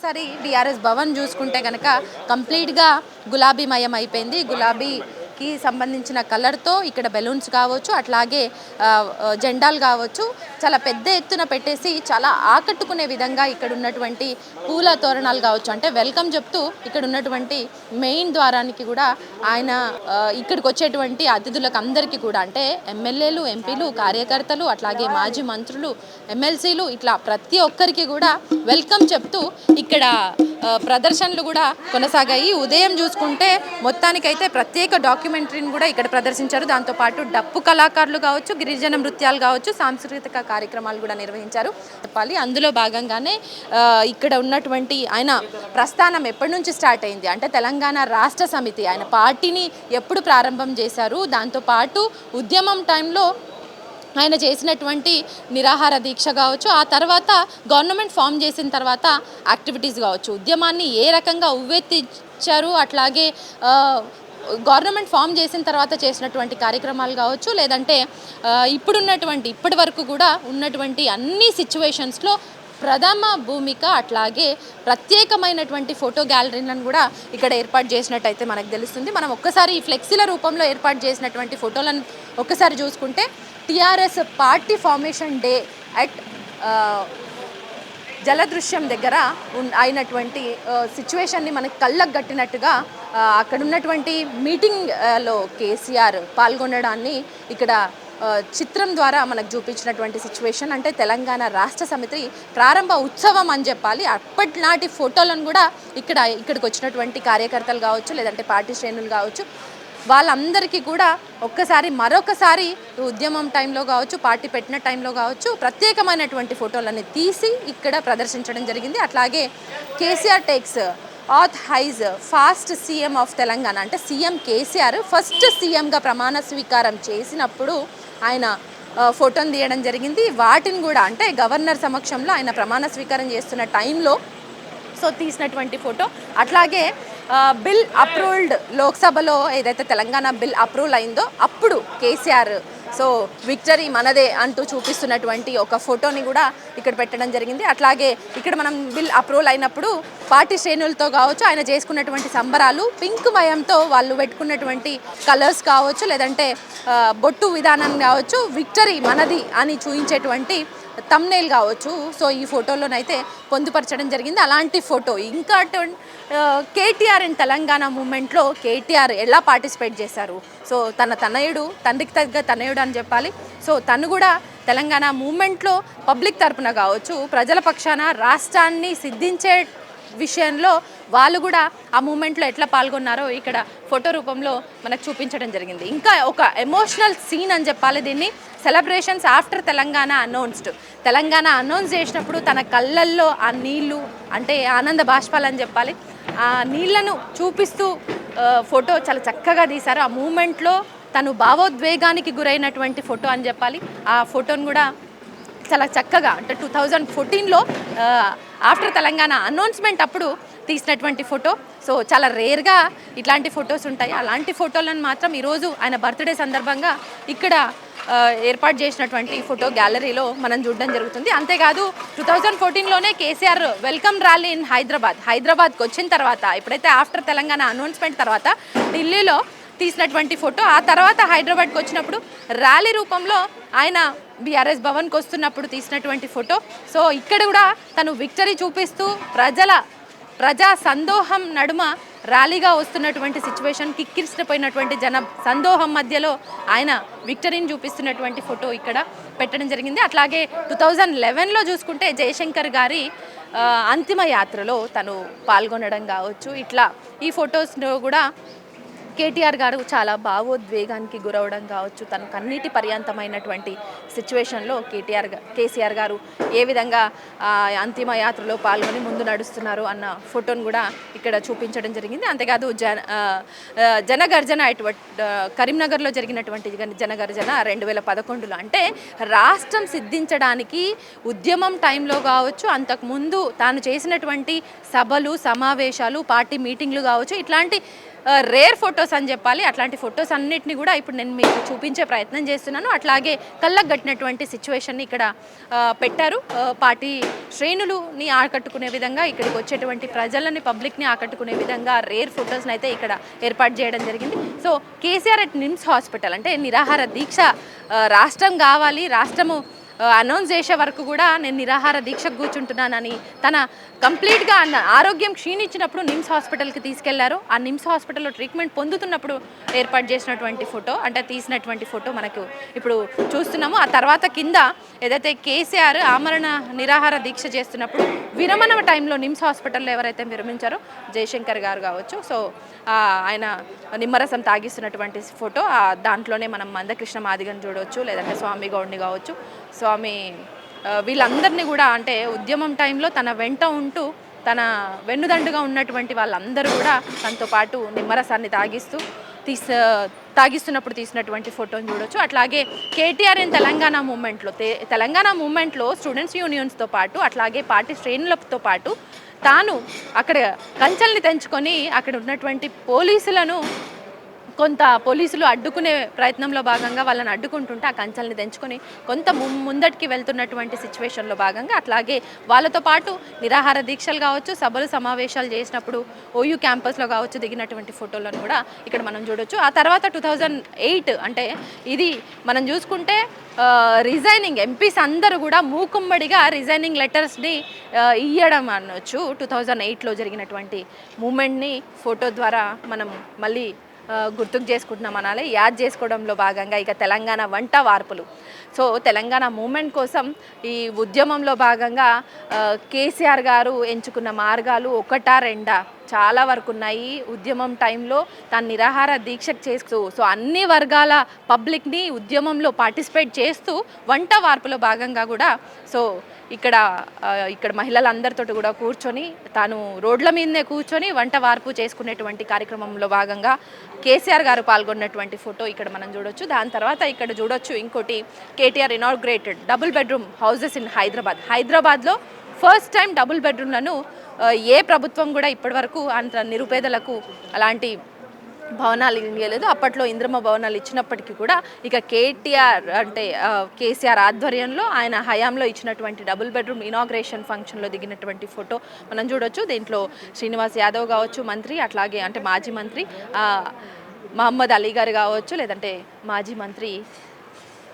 ఒక్కసారి టీఆర్ఎస్ భవన్ చూసుకుంటే కనుక కంప్లీట్గా గులాబీమయం అయిపోయింది. గులాబీకి సంబంధించిన కలర్తో ఇక్కడ బెలూన్స్ కావచ్చు, అట్లాగే జెండాలు కావచ్చు చాలా పెద్ద ఎత్తున పెట్టేసి చాలా ఆకట్టుకునే విధంగా ఇక్కడ ఉన్నటువంటి పూల తోరణాలు కావచ్చు, అంటే వెల్కమ్ చెప్తూ ఇక్కడ ఉన్నటువంటి మెయిన్ ద్వారానికి కూడా ఆయన ఇక్కడికి వచ్చేటువంటి అతిథులకు అందరికీ కూడా అంటే ఎమ్మెల్యేలు, ఎంపీలు, కార్యకర్తలు, అట్లాగే మాజీ మంత్రులు, ఎమ్మెల్సీలు ఇట్లా ప్రతి ఒక్కరికి కూడా వెల్కమ్ చెప్తూ ఇక్కడ ప్రదర్శనలు కూడా కొనసాగాయి. ఉదయం చూసుకుంటే మొత్తానికైతే ప్రత్యేక డాక్యుమెంటరీని కూడా ఇక్కడ ప్రదర్శించారు. దాంతోపాటు డప్పు కళాకారులు కావచ్చు, గిరిజన నృత్యాలు కావచ్చు, సాంస్కృతిక కార్యక్రమాలు కూడా నిర్వహించారు చెప్పాలి. అందులో భాగంగానే ఇక్కడ ఉన్నటువంటి ఆయన ప్రస్థానం ఎప్పటి నుంచి స్టార్ట్ అయింది అంటే తెలంగాణ రాష్ట్ర సమితి ఆయన పార్టీని ఎప్పుడు ప్రారంభం చేశారు, దాంతోపాటు ఉద్యమం టైంలో ఆయన చేసినటువంటి నిరాహార దీక్ష కావచ్చు, ఆ తర్వాత గవర్నమెంట్ ఫామ్ చేసిన తర్వాత యాక్టివిటీస్ కావచ్చు, ఉద్యమాన్ని ఏ రకంగా ఉవ్వెత్తిచ్చారు, అట్లాగే గవర్నమెంట్ ఫామ్ చేసిన తర్వాత చేసినటువంటి కార్యక్రమాలు కావచ్చు, లేదంటే ఇప్పటి వరకు కూడా ఉన్నటువంటి అన్ని సిచ్యువేషన్స్లో ప్రథమ భూమిక, అట్లాగే ప్రత్యేకమైనటువంటి ఫోటో గ్యాలరీలను కూడా ఇక్కడ ఏర్పాటు చేసినట్టయితే మనకు తెలుస్తుంది. మనం ఒక్కసారి ఈ ఫ్లెక్సీల రూపంలో ఏర్పాటు చేసినటువంటి ఫోటోలను ఒక్కసారి చూసుకుంటే TRS party formation day at Jaladrushyam దగ్గర అయినటువంటి సిచ్యువేషన్ని మనకి కళ్ళకు గట్టినట్టుగా అక్కడ ఉన్నటువంటి మీటింగ్లో కేసీఆర్ పాల్గొనడాన్ని ఇక్కడ చిత్రం ద్వారా మనకు చూపించినటువంటి సిచ్యువేషన్. అంటే తెలంగాణ రాష్ట్ర సమితి ప్రారంభ ఉత్సవం అని చెప్పాలి. అప్పటినాటి ఫోటోలను కూడా ఇక్కడికి వచ్చినటువంటి కార్యకర్తలు కావచ్చు, లేదంటే పార్టీ శ్రేణులు కావచ్చు, వాళ్ళందరికీ కూడా మరొకసారి ఉద్యమం టైంలో కావచ్చు, పార్టీ పెట్టిన టైంలో కావచ్చు ప్రత్యేకమైనటువంటి ఫోటోలని తీసి ఇక్కడ ప్రదర్శించడం జరిగింది. అట్లాగే KCR takes oath his first CM of Telangana అంటే సీఎం కేసీఆర్ ఫస్ట్ సీఎంగా ప్రమాణ స్వీకారం చేసినప్పుడు ఆయన ఫోటోను తీయడం జరిగింది. వాటిని కూడా అంటే గవర్నర్ సమక్షంలో ఆయన ప్రమాణ స్వీకారం చేస్తున్న టైంలో తీసినటువంటి ఫోటో. అట్లాగే బిల్ అప్రూవ్డ్ లోక్సభలో ఏదైతే తెలంగాణ బిల్ అప్రూవల్ అయిందో అప్పుడు కేసీఆర్ విక్టరీ మనదే అంటూ చూపిస్తున్నటువంటి ఒక ఫోటోని కూడా ఇక్కడ పెట్టడం జరిగింది. అట్లాగే ఇక్కడ మనం బిల్ అప్రూవల్ అయినప్పుడు పార్టీ శ్రేణులతో కావచ్చు ఆయన చేసుకున్నటువంటి సంబరాలు, పింక్ మయంతో వాళ్ళు పెట్టుకున్నటువంటి కలర్స్ కావచ్చు, లేదంటే బొట్టు విధానం కావచ్చు, విక్టరీ మనది అని చూపించేటువంటి థంబ్నెయిల్ కావచ్చు. ఈ ఫోటోలోనైతే పొందుపరచడం జరిగింది. అలాంటి ఫోటో ఇంకా కేటీఆర్ ఇన్ తెలంగాణ మూమెంట్లో కేటీఆర్ ఎలా పార్టిసిపేట్ చేశారు, తన తనయుడు, తండ్రికి తగ్గ తనయుడు అని చెప్పాలి. తను కూడా తెలంగాణ మూమెంట్లో పబ్లిక్ తరపున కావచ్చు, ప్రజల పక్షాన రాష్ట్రాన్ని సిద్ధించే విషయంలో వాళ్ళు కూడా ఆ మూమెంట్లో ఎట్లా పాల్గొన్నారో ఇక్కడ ఫోటో రూపంలో మనకు చూపించడం జరిగింది. ఇంకా ఒక ఎమోషనల్ సీన్ అని చెప్పాలి దీన్ని. Celebrations after Telangana Telangana announce చేసినప్పుడు తన కళ్ళల్లో ఆ నీళ్లు అంటే ఆనంద బాష్పాలు అని చెప్పాలి, ఆ నీళ్లను చూపిస్తూ ఫోటో చాలా చక్కగా తీశారు. ఆ మూమెంట్లో తను భావోద్వేగానికి గురైనటువంటి ఫోటో అని చెప్పాలి. ఆ ఫోటోను కూడా చాలా చక్కగా అంటే 2014లో ఆఫ్టర్ తెలంగాణ అనౌన్స్మెంట్ అప్పుడు తీసినటువంటి ఫోటో. చాలా రేర్గా ఇట్లాంటి ఫొటోస్ ఉంటాయి. అలాంటి ఫోటోలను మాత్రం ఈరోజు ఆయన బర్త్డే సందర్భంగా ఇక్కడ ఏర్పాటు చేసినటువంటి ఫోటో గ్యాలరీలో మనం చూడడం జరుగుతుంది. అంతేకాదు 2014లోనే కేసీఆర్ వెల్కమ్ ర్యాలీ ఇన్ హైదరాబాద్కి వచ్చిన తర్వాత, ఇప్పుడైతే ఆఫ్టర్ తెలంగాణ అనౌన్స్మెంట్ తర్వాత ఢిల్లీలో తీసినటువంటి ఫోటో, ఆ తర్వాత హైదరాబాద్కి వచ్చినప్పుడు ర్యాలీ రూపంలో ఆయన బీఆర్ఎస్ భవన్కి వస్తున్నప్పుడు తీసినటువంటి ఫోటో. ఇక్కడ కూడా తను విక్టరీ చూపిస్తూ ప్రజా సందోహం నడుమ ర్యాలీగా వస్తున్నటువంటి సిచ్యువేషన్, కిక్కిరిసిపోయినటువంటి జన సందోహం మధ్యలో ఆయన విక్టరీని చూపిస్తున్నటువంటి ఫోటో ఇక్కడ పెట్టడం జరిగింది. అట్లాగే 2011లో చూసుకుంటే జయశంకర్ గారి అంతిమ యాత్రలో తను పాల్గొనడం కావచ్చు. ఇట్లా ఈ ఫొటోస్లో కూడా కేటీఆర్ గారు చాలా భావోద్వేగానికి గురవడం కావచ్చు, తను కన్నీటి పర్యంతమైనటువంటి సిచ్యువేషన్లో కేసీఆర్ గారు ఏ విధంగా అంతిమ యాత్రలో పాల్గొని ముందు నడుస్తున్నారు అన్న ఫోటోను కూడా ఇక్కడ చూపించడం జరిగింది. అంతేకాదు జనగర్జన కరీంనగర్లో జరిగినటువంటి జనగర్జన 2011లో అంటే రాష్ట్రం సిద్ధించడానికి ఉద్యమం టైంలో కావచ్చు, అంతకుముందు తాను చేసినటువంటి సభలు, సమావేశాలు, పార్టీ మీటింగ్లు కావచ్చు, ఇట్లాంటి రేర్ ఫొటోస్ అని చెప్పాలి. అట్లాంటి ఫొటోస్ అన్నిటిని కూడా ఇప్పుడు నేను మీకు చూపించే ప్రయత్నం చేస్తున్నాను. అట్లాగే కళ్ళకు కట్టినటువంటి సిచ్యువేషన్ని ఇక్కడ పెట్టారు. పార్టీ శ్రేణులని ఆకట్టుకునే విధంగా, ఇక్కడికి వచ్చేటువంటి ప్రజలని, పబ్లిక్ని ఆకట్టుకునే విధంగా రేర్ ఫొటోస్ని అయితే ఇక్కడ ఏర్పాటు చేయడం జరిగింది. So KCR at NIMS hospital అంటే నిరాహార దీక్ష రాష్ట్రం కావాలి, రాష్ట్రము అనౌన్స్ చేసే వరకు కూడా నేను నిరాహార దీక్షకు కూర్చుంటున్నానని తన కంప్లీట్గా ఆరోగ్యం క్షీణించినప్పుడు నిమ్స్ హాస్పిటల్కి తీసుకెళ్లారు. ఆ నిమ్స్ హాస్పిటల్లో ట్రీట్మెంట్ పొందుతున్నప్పుడు ఏర్పాటు చేసినటువంటి ఫోటో, అంటే తీసినటువంటి ఫోటో మనకు ఇప్పుడు చూస్తున్నాము. ఆ తర్వాత కింద ఏదైతే కేసీఆర్ ఆమరణ నిరాహార దీక్ష చేస్తున్నప్పుడు విరమణ టైంలో నిమ్స్ హాస్పిటల్లో ఎవరైతే విరమించారో జయశంకర్ గారు కావచ్చు, సో ఆయన నిమ్మరసం తాగిస్తున్నటువంటి ఫోటో, దాంట్లోనే మనం మందకృష్ణ మాదిగని చూడవచ్చు, లేదంటే స్వామి గౌడ్ని కావచ్చు. స్వామి వీళ్ళందరినీ కూడా అంటే ఉద్యమం టైంలో తన వెంట ఉంటూ తన వెన్నుదండుగా ఉన్నటువంటి వాళ్ళందరూ కూడా తనతో పాటు నిమ్మరసాన్ని తాగిస్తున్నప్పుడు తీసినటువంటి ఫోటోని చూడొచ్చు. అట్లాగే కేటీఆర్ ఇన్ తెలంగాణ మూమెంట్లో స్టూడెంట్స్ యూనియన్స్తో పాటు అట్లాగే పార్టీ శ్రేణులతో పాటు తాను అక్కడ కంచెల్ని తెంచుకొని అక్కడ ఉన్నటువంటి పోలీసులు అడ్డుకునే ప్రయత్నంలో భాగంగా వాళ్ళని అడ్డుకుంటుంటే ఆ కంచెల్ని తెంచుకొని కొంత ముందటికి వెళ్తున్నటువంటి సిచ్యువేషన్లో భాగంగా, అట్లాగే వాళ్ళతో పాటు నిరాహార దీక్షలు కావచ్చు, సభలు సమావేశాలు చేసినప్పుడు ఓయూ క్యాంపస్లో కావచ్చు దిగినటువంటి ఫోటోలను కూడా ఇక్కడ మనం చూడొచ్చు. ఆ తర్వాత 2008 అంటే ఇది మనం చూసుకుంటే రిజైనింగ్ ఎంపీస్ అందరూ కూడా మూకుమ్మడిగా రిజైనింగ్ లెటర్స్ని ఇయ్యడం అనొచ్చు. 2008లో జరిగినటువంటి మూమెంట్ని ఫోటో ద్వారా మనం మళ్ళీ గుర్తుకు చేసుకుంటున్నాం అనాలి. యాద్ చేసుకోవడంలో భాగంగా ఇక తెలంగాణ వంట వార్పులు, సో తెలంగాణ మూమెంట్ కోసం ఈ ఉద్యమంలో భాగంగా కేసీఆర్ గారు ఎంచుకున్న మార్గాలు ఒకటా రెండా చాలా వరకు ఉన్నాయి. ఉద్యమం టైంలో తాను నిరాహార దీక్షకు చేస్తూ సో అన్ని వర్గాల పబ్లిక్ని ఉద్యమంలో పార్టిసిపేట్ చేస్తూ వంట వార్పులో భాగంగా కూడా సో ఇక్కడ మహిళలందరితో కూడా కూర్చొని తాను రోడ్ల మీదనే కూర్చొని వంట వార్పు చేసుకునేటువంటి కార్యక్రమంలో భాగంగా కేసీఆర్ గారు పాల్గొన్నటువంటి ఫోటో ఇక్కడ మనం చూడొచ్చు. దాని తర్వాత ఇక్కడ చూడొచ్చు ఇంకోటి KTR inaugurated double bedroom houses in హైదరాబాద్లో ఫస్ట్ టైం డబుల్ బెడ్రూమ్లను ఏ ప్రభుత్వం కూడా ఇప్పటివరకు అంత నిరుపేదలకు అలాంటి భవనాలు ఇవ్వలేదు. అప్పట్లో ఇంద్రమ్మ భవనాలు ఇచ్చినప్పటికీ కూడా ఇక కేసీఆర్ ఆధ్వర్యంలో ఆయన హయాంలో ఇచ్చినటువంటి డబుల్ బెడ్రూమ్ ఇనాగ్రేషన్ ఫంక్షన్లో దిగినటువంటి ఫోటో మనం చూడొచ్చు. దీంట్లో శ్రీనివాస్ యాదవ్ కావచ్చు మంత్రి, అట్లాగే అంటే మాజీ మంత్రి మహమ్మద్ అలీ గారు కావచ్చు, లేదంటే మాజీ మంత్రి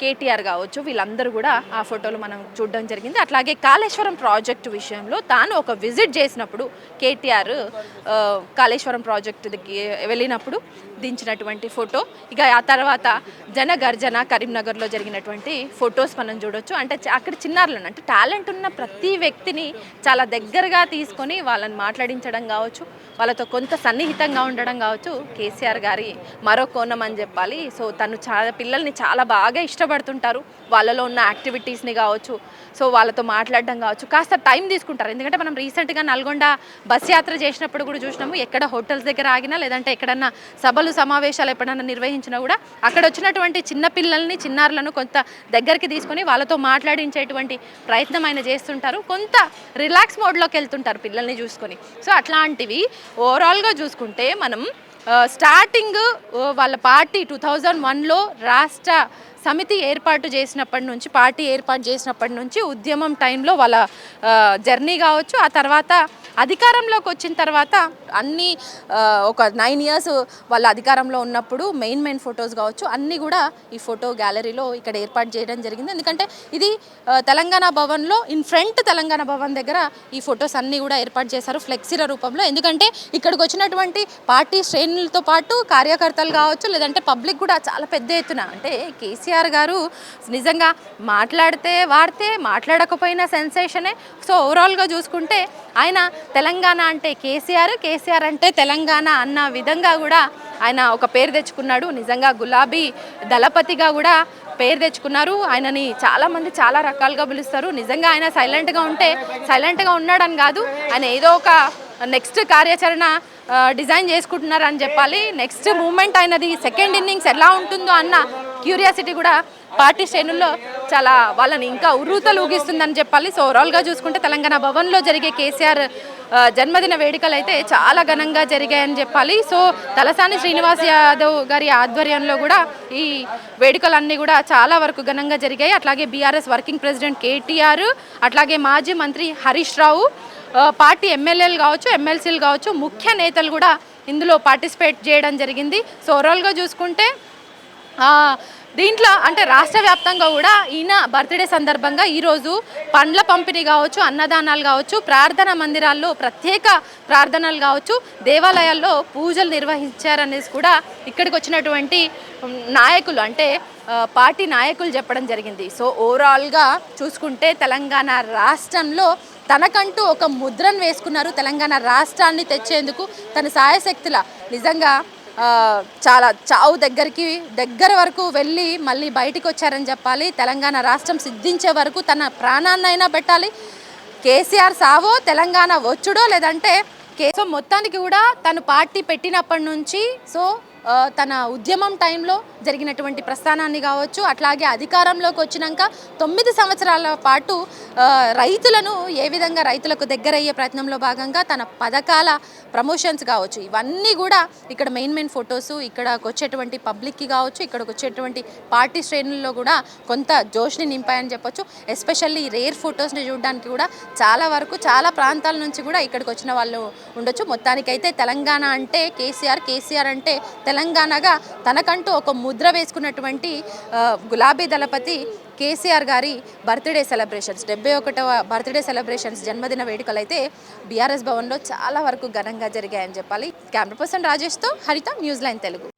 కేటీఆర్ కావచ్చు, వీళ్ళందరూ కూడా ఆ ఫోటోలు మనం చూడడం జరిగింది. అట్లాగే కాళేశ్వరం ప్రాజెక్టు విషయంలో తాను ఒక విజిట్ చేసినప్పుడు కేటీఆర్ కాళేశ్వరం ప్రాజెక్టుకి వెళ్ళినప్పుడు దించినటువంటి ఫోటో, ఇక ఆ తర్వాత జనగర్జన కరీంనగర్లో జరిగినటువంటి ఫొటోస్ మనం చూడొచ్చు. అంటే అక్కడ చిన్నారులను అంటే టాలెంట్ ఉన్న ప్రతి వ్యక్తిని చాలా దగ్గరగా తీసుకొని వాళ్ళని మాట్లాడించడం కావచ్చు, వాళ్ళతో కొంత సన్నిహితంగా ఉండడం కావచ్చు కేసీఆర్ గారి మరో కోణం అని చెప్పాలి. సో తను పిల్లల్ని చాలా బాగా ఇష్టపడుతుంటారు, వాళ్ళలో ఉన్న యాక్టివిటీస్ని కావచ్చు, సో వాళ్ళతో మాట్లాడడం కావచ్చు, కాస్త టైం తీసుకుంటారు. ఎందుకంటే మనం రీసెంట్గా నల్గొండ బస్ యాత్ర చేసినప్పుడు కూడా చూసినాము, ఎక్కడ హోటల్స్ దగ్గర ఆగినా లేదంటే ఎక్కడన్నా సభలు సమావేశాలు ఎప్పుడన్నా నిర్వహించినా కూడా అక్కడ వచ్చినటువంటి చిన్నారులను కొంత దగ్గరికి తీసుకొని వాళ్ళతో మాట్లాడించేటువంటి ప్రయత్నం ఆయన చేస్తుంటారు. కొంత రిలాక్స్ మోడ్లోకి వెళ్తుంటారు పిల్లల్ని చూసుకొని. సో అట్లాంటివి ఓవరాల్గా చూసుకుంటే మనం స్టార్టింగ్ వాళ్ళ పార్టీ 2001లో రాష్ట్ర సమితి పార్టీ ఏర్పాటు చేసినప్పటి నుంచి ఉద్యమం టైంలో వాళ్ళ జర్నీ కావచ్చు, ఆ తర్వాత అధికారంలోకి వచ్చిన తర్వాత అన్నీ ఒక 9 years వాళ్ళ అధికారంలో ఉన్నప్పుడు మెయిన్ ఫొటోస్ కావచ్చు అన్నీ కూడా ఈ ఫోటో గ్యాలరీలో ఇక్కడ ఏర్పాటు చేయడం జరిగింది. ఎందుకంటే ఇది తెలంగాణ భవన్లో ఫ్రంట్ తెలంగాణ భవన్ దగ్గర ఈ ఫొటోస్ అన్నీ కూడా ఏర్పాటు చేశారు ఫ్లెక్సీల రూపంలో. ఎందుకంటే ఇక్కడికి వచ్చినటువంటి పార్టీ శ్రేణులతో పాటు కార్యకర్తలు కావచ్చు, లేదంటే పబ్లిక్ కూడా చాలా పెద్ద ఎత్తున అంటే కేసీఆర్ గారు నిజంగా మాట్లాడకపోయినా సెన్సేషనే. సో ఓవరాల్గా చూసుకుంటే ఆయన తెలంగాణ అంటే కేసీఆర్ అంటే తెలంగాణ అన్న విధంగా కూడా ఆయన ఒక పేరు తెచ్చుకున్నాడు. నిజంగా గులాబీ దళపతిగా కూడా పేరు తెచ్చుకున్నారు. ఆయనని చాలామంది చాలా రకాలుగా పిలుస్తారు. నిజంగా ఆయన సైలెంట్గా ఉన్నాడని కాదు, ఆయన ఏదో ఒక నెక్స్ట్ కార్యాచరణ డిజైన్ చేసుకుంటున్నారని చెప్పాలి. నెక్స్ట్ మూమెంట్ అయినది సెకండ్ ఇన్నింగ్స్ ఎలా ఉంటుందో అన్న క్యూరియాసిటీ కూడా పార్టీ శ్రేణుల్లో చాలా వాళ్ళని ఇంకా ఉర్రూతలు ఊగిస్తుందని చెప్పాలి. సో ఓవరాల్గా చూసుకుంటే తెలంగాణ భవన్లో జరిగే కేసీఆర్ జన్మదిన వేడుకలు అయితే చాలా ఘనంగా జరిగాయని చెప్పాలి. సో తలసాని శ్రీనివాస్ యాదవ్ గారి ఆధ్వర్యంలో కూడా ఈ వేడుకలన్నీ కూడా చాలా వరకు ఘనంగా జరిగాయి. అట్లాగే బీఆర్ఎస్ వర్కింగ్ ప్రెసిడెంట్ కేటీఆర్, అట్లాగే మాజీ మంత్రి హరీష్ రావు, పార్టీ ఎమ్మెల్యేలు కావచ్చు, ఎమ్మెల్సీలు కావచ్చు, ముఖ్య నేతలు కూడా ఇందులో పార్టిసిపేట్ చేయడం జరిగింది. సో ఓవరాల్గా చూసుకుంటే దీంట్లో అంటే రాష్ట్ర వ్యాప్తంగా కూడా ఈయన బర్త్డే సందర్భంగా ఈరోజు పండ్ల పంపిణీ కావచ్చు, అన్నదానాలు కావచ్చు, ప్రార్థనా మందిరాల్లో ప్రత్యేక ప్రార్థనలు కావచ్చు, దేవాలయాల్లో పూజలు నిర్వహించారనేసి కూడా ఇక్కడికి వచ్చినటువంటి నాయకులు అంటే పార్టీ నాయకులు చెప్పడం జరిగింది. సో ఓవరాల్గా చూసుకుంటే తెలంగాణ రాష్ట్రంలో తనకంటూ ఒక ముద్రను వేసుకున్నారు. తెలంగాణ రాష్ట్రాన్ని తెచ్చేందుకు తన సాయశక్తుల నిజంగా చాలా చావు దగ్గర వరకు వెళ్ళి మళ్ళీ బయటికి వచ్చారని చెప్పాలి. తెలంగాణ రాష్ట్రం సిద్ధించే వరకు తన ప్రాణాన్నైనా పెట్టాలి. కేసీఆర్ సావో తెలంగాణ వచ్చుడో లేదంటే సో మొత్తానికి కూడా తను పార్టీ పెట్టినప్పటి నుంచి సో తన ఉద్యమం టైంలో జరిగినటువంటి ప్రస్థానాన్ని కావచ్చు, అట్లాగే అధికారంలోకి వచ్చినాక 9 సంవత్సరాల పాటు రైతులను ఏ విధంగా రైతులకు దగ్గరయ్యే ప్రయత్నంలో భాగంగా తన పథకాల ప్రమోషన్స్ కావచ్చు, ఇవన్నీ కూడా ఇక్కడ మెయిన్ ఫొటోసు ఇక్కడికి వచ్చేటువంటి పబ్లిక్కి కావచ్చు, ఇక్కడికి వచ్చేటువంటి పార్టీ శ్రేణుల్లో కూడా కొంత జోష్ని నింపాయని చెప్పొచ్చు. ఎస్పెషల్లీ రేర్ ఫొటోస్ని చూడడానికి కూడా చాలా ప్రాంతాల నుంచి కూడా ఇక్కడికి వచ్చిన వాళ్ళు ఉండొచ్చు. మొత్తానికైతే తెలంగాణ అంటే కేసీఆర్ అంటే తెలంగాణగా తనకంటూ ఒక ముద్ర వేసుకున్నటువంటి గులాబీ దళపతి కేసీఆర్ గారి బర్త్డే సెలబ్రేషన్స్ 71వ బర్త్డే సెలబ్రేషన్స్ జన్మదిన వేడుకలు అయితే బీఆర్ఎస్ భవన్లో చాలా వరకు ఘనంగా జరిగాయని చెప్పాలి. కెమెరా పర్సన్ రాజేష్తో హరిత, న్యూస్ లైన్ తెలుగు.